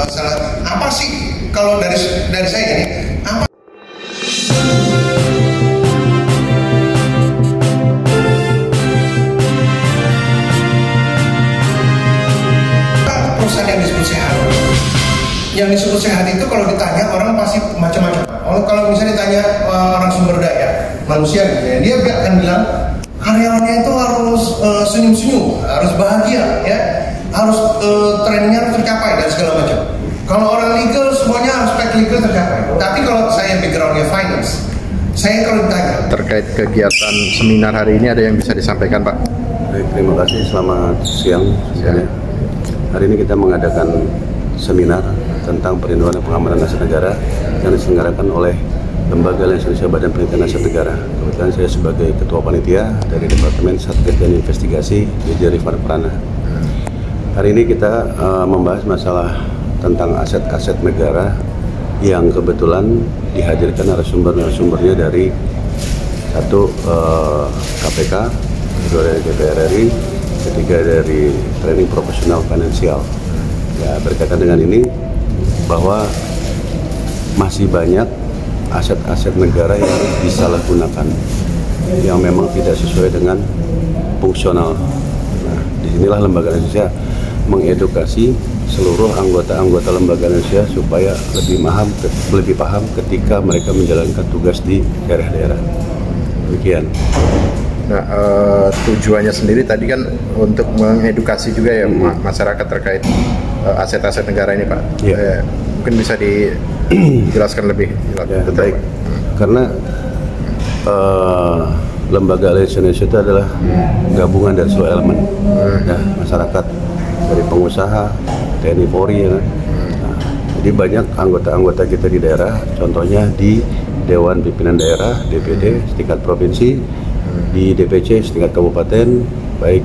apa sih kalau dari saya ini apa perusahaan yang disebut sehat? Yang disebut sehat itu kalau ditanya orang pasti macam-macam. Kalau misalnya ditanya orang sumber daya manusia gitu ya, dia akan bilang karyawannya itu harus senyum-senyum, harus bahagia ya, harus trainingnya harus tercapai dan segala macam. Kalau orang legal semuanya aspek legal tercapai. Tapi kalau saya backgroundnya finance, saya kalau ditanya terkait kegiatan seminar hari ini ada yang bisa disampaikan, Pak? Baik, terima kasih. Selamat siang semuanya. Hari ini kita mengadakan seminar tentang perlindungan dan pengamanan aset negara yang diselenggarakan oleh Lembaga Indonesia Badan Penelitian Aset Negara. Kebetulan saya sebagai Ketua Panitia dari Departemen Satgas dan Investigasi di Rifan Prana. Hari ini kita membahas masalah tentang aset-aset negara yang kebetulan dihadirkan narasumbernya dari satu KPK, kedua dari DPR RI, ketiga dari Training Profesional Finansial. Ya, berkaitan dengan ini bahwa masih banyak aset-aset negara yang disalahgunakan, yang memang tidak sesuai dengan fungsional. Nah, disinilah Lembaga Indonesia mengedukasi seluruh anggota-anggota Lembaga Indonesia supaya lebih paham ketika mereka menjalankan tugas di daerah-daerah. Demikian. Nah, tujuannya sendiri tadi kan untuk mengedukasi juga ya masyarakat terkait aset-aset negara ini, Pak. Ya. Mungkin bisa dijelaskan lebih ya, baik. Karena Lembaga Indonesia itu adalah gabungan dari seluruh elemen ya, masyarakat, dari pengusaha, TNI, Polri ya kan. Nah, jadi banyak anggota-anggota kita di daerah, contohnya di Dewan Pimpinan Daerah, DPD setingkat provinsi, di DPC setingkat kabupaten, baik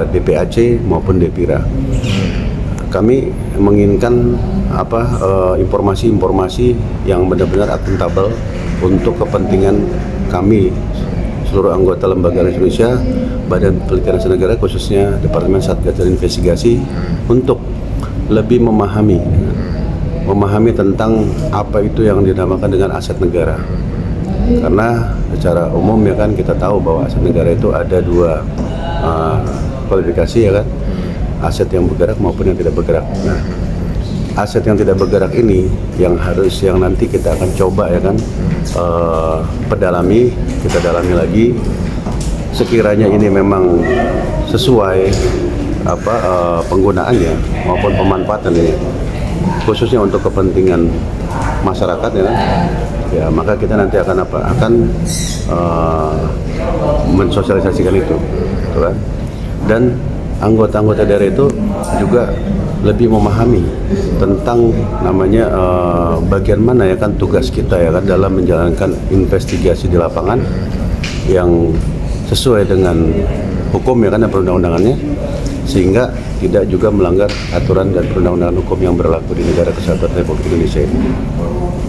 DPAC maupun DPIRA. Kami menginginkan informasi-informasi yang benar-benar akuntabel untuk kepentingan kami seluruh anggota Lembaga Indonesia Badan Penelitian Aset Negara, khususnya Departemen Satgas dan Investigasi, untuk lebih memahami tentang apa itu yang dinamakan dengan aset negara. Karena secara umum ya kan kita tahu bahwa aset negara itu ada dua kualifikasi ya kan, aset yang bergerak maupun yang tidak bergerak. Nah, aset yang tidak bergerak ini yang nanti kita akan coba ya kan kita dalami lagi, sekiranya ini memang sesuai penggunaannya maupun pemanfaatan ini, khususnya untuk kepentingan masyarakat ya kan. Ya, maka kita nanti akan mensosialisasikan itu, gitu kan? Dan anggota-anggota daerah itu juga lebih memahami tentang namanya bagian mana ya kan tugas kita ya kan dalam menjalankan investigasi di lapangan yang sesuai dengan hukum ya kan dan perundang-undangannya, sehingga tidak juga melanggar aturan dan perundang-undangan hukum yang berlaku di negara kesatuan Republik Indonesia ini.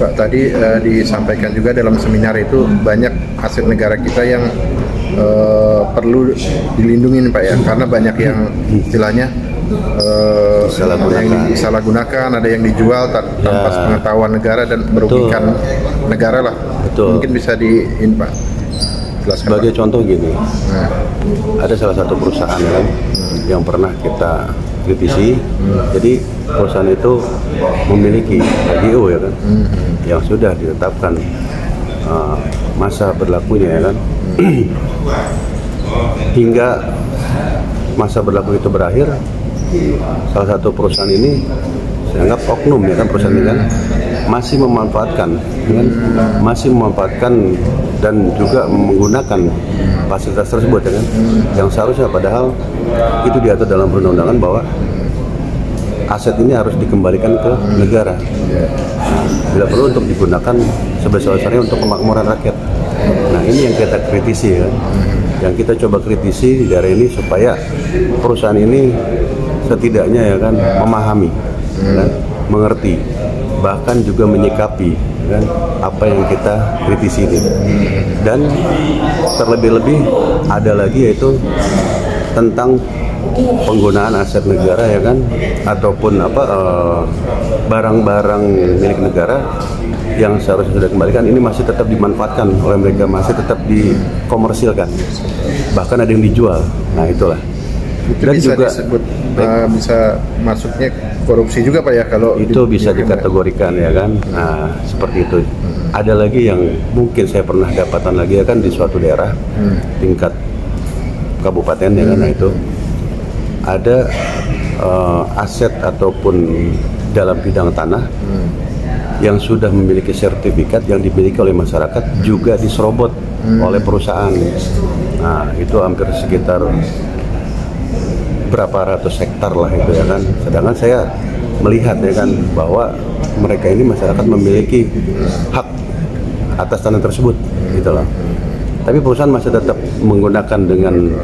Pak, tadi disampaikan juga dalam seminar itu banyak aset negara kita yang perlu dilindungi Pak ya, karena banyak yang istilahnya disalahgunakan, ada yang dijual tanpa pengetahuan negara dan merugikan negara lah. Betul. Mungkin bisa Pak jelaskan. Sebagai contoh gini, ada salah satu perusahaan kan yang pernah kita kritisi. Jadi perusahaan itu memiliki RGO ya kan, yang sudah ditetapkan masa berlakunya ya kan. Hingga masa berlaku itu berakhir, salah satu perusahaan ini saya anggap oknum ya kan, perusahaan ini kan masih memanfaatkan dan juga menggunakan fasilitas tersebut ya kan, yang seharusnya padahal itu diatur dalam perundang-undangan bahwa aset ini harus dikembalikan ke negara, bila perlu untuk digunakan sebesar-besarnya untuk kemakmuran rakyat. Nah, ini yang kita kritisi ya, yang kita coba kritisi di daerah ini supaya perusahaan ini setidaknya ya kan memahami, kan, mengerti, bahkan juga menyikapi kan apa yang kita kritisi ini. Dan terlebih-lebih ada lagi yaitu tentang penggunaan aset negara ya kan, ataupun barang-barang milik negara yang seharusnya sudah dikembalikan ini masih tetap dimanfaatkan oleh mereka, masih tetap dikomersilkan, bahkan ada yang dijual. Nah itulah. Dan bisa juga disebut bisa masuknya korupsi juga Pak ya kalau itu bisa dikategorikan ya kan. Nah seperti itu. Ada lagi yang mungkin saya pernah dapatan lagi ya kan di suatu daerah tingkat kabupaten ya kan. Nah itu ada aset ataupun dalam bidang tanah yang sudah memiliki sertifikat yang dimiliki oleh masyarakat juga diserobot oleh perusahaan. Nah itu hampir sekitar berapa ratus hektar lah itu ya kan. Sedangkan saya melihat ya kan bahwa mereka ini masyarakat memiliki hak atas tanah tersebut gitu loh. Tapi perusahaan masih tetap menggunakan dengan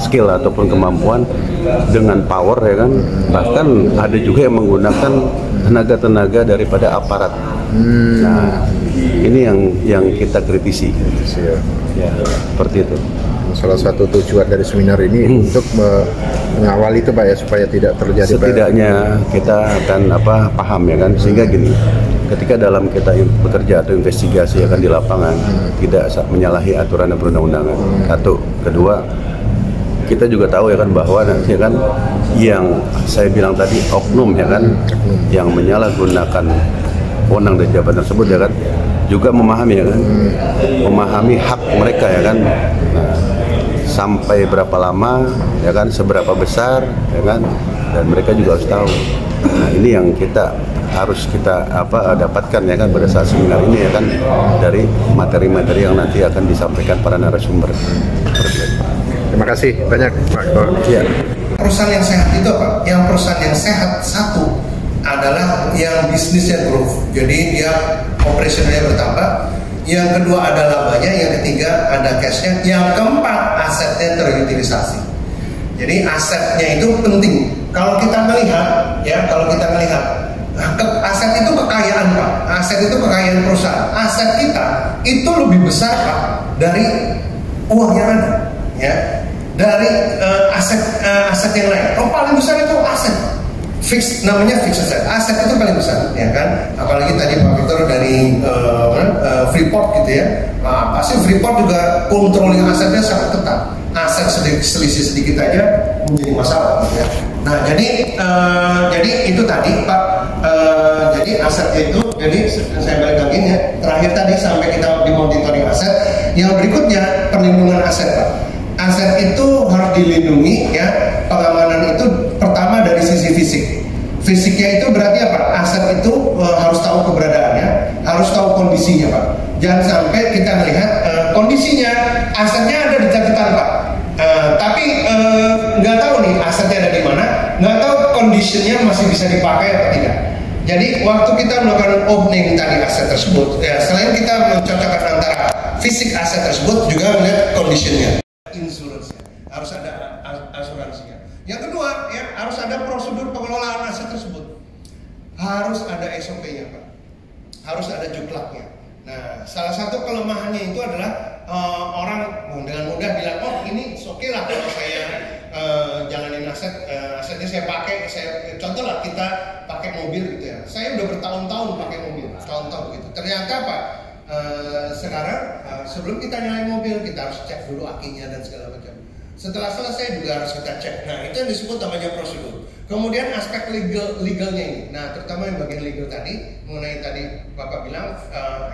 skill ataupun kemampuan dengan power ya kan. Bahkan ada juga yang menggunakan tenaga-tenaga daripada aparat. Nah, ini yang kita kritisi. Ya, seperti itu. Salah satu tujuan dari seminar ini untuk mengawal itu Pak ya supaya tidak terjadi. Setidaknya kita akan paham ya kan, sehingga gini, ketika dalam kita bekerja atau investigasi akan di lapangan tidak menyalahi aturan dan perundang-undangan. Satu, kedua, kita juga tahu ya kan bahwa nanti kan yang saya bilang tadi oknum ya kan yang menyalahgunakan wewenang dan jabatan tersebut ya kan juga memahami ya kan, memahami hak mereka ya kan. Nah, sampai berapa lama ya kan, seberapa besar ya kan, dan mereka juga harus tahu. Nah ini yang harus kita dapatkan ya kan pada saat seminar ini ya kan, dari materi-materi yang nanti akan disampaikan para narasumber. Terima kasih banyak Pak. Ya. Perusahaan yang sehat itu apa? Yang perusahaan yang sehat satu adalah yang bisnisnya growth, jadi dia operasionalnya bertambah. Yang kedua ada labanya, yang ketiga ada cashnya, yang keempat asetnya terutilisasi. Jadi asetnya itu penting. Kalau kita melihat, aset itu kekayaan Pak. Aset itu kekayaan perusahaan. Aset kita itu lebih besar Pak dari uang yang ada, ya. Dari aset yang lain. Paling besar itu aset. Namanya fixed asset. Aset itu paling besar, ya kan? Apalagi tadi Pak Victor dari Freeport gitu ya. Pasti Freeport juga controlling asetnya sangat ketat. Aset selisih sedikit aja menjadi masalah, gitu ya. Nah, jadi itu tadi Pak. Jadi asetnya itu, jadi saya balik lagi ya. Terakhir tadi sampai kita di monitoring aset. Yang berikutnya perlindungan aset Pak. Aset itu harus dilindungi ya. Pengamanan itu pertama dari sisi fisik. Fisiknya itu berarti apa? Aset itu harus tahu keberadaannya, harus tahu kondisinya Pak. Jangan sampai kita melihat kondisinya, asetnya ada di catatan Pak. Tapi nggak tahu nih asetnya ada di mana, nggak tahu kondisinya masih bisa dipakai atau tidak. Jadi waktu kita melakukan opening tadi aset tersebut, ya selain kita mencocokkan antara fisik aset tersebut, juga melihat kondisinya. Insurance harus ada asuransinya. Yang kedua ya harus ada prosedur pengelolaan aset tersebut, harus ada SOP-nya Pak, harus ada juklaknya. Nah salah satu kelemahannya itu adalah orang dengan mudah bilang ini oke lah kalau saya jalanin asetnya saya pakai, contoh lah kita pakai mobil gitu ya, saya udah bertahun-tahun pakai mobil, tahun-tahun gitu. Ternyata Pak sekarang sebelum kita nyalain mobil kita harus cek dulu akinya dan segala macam. Setelah selesai juga harus kita cek. Nah itu yang disebut namanya prosedur. Kemudian aspek legalnya ini. Nah terutama yang bagian legal tadi, mengenai tadi Bapak bilang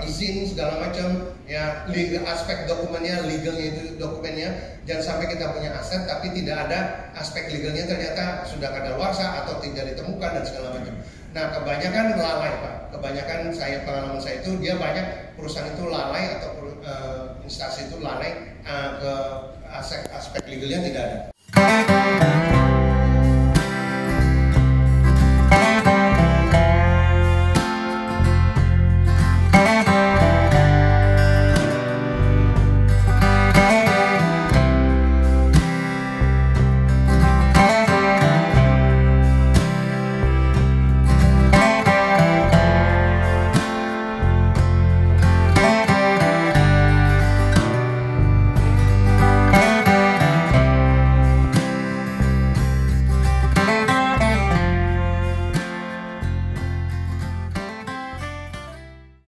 izin segala macam, ya legal, aspek dokumennya, legalnya itu dokumennya. Jangan sampai kita punya aset tapi tidak ada aspek legalnya, ternyata sudah kadaluarsa atau tidak ditemukan dan segala macam. Nah kebanyakan lalai Pak. Kebanyakan pengalaman saya itu dia banyak perusahaan itu lalai atau instansi itu lalai ke aspek legalnya tidak ada.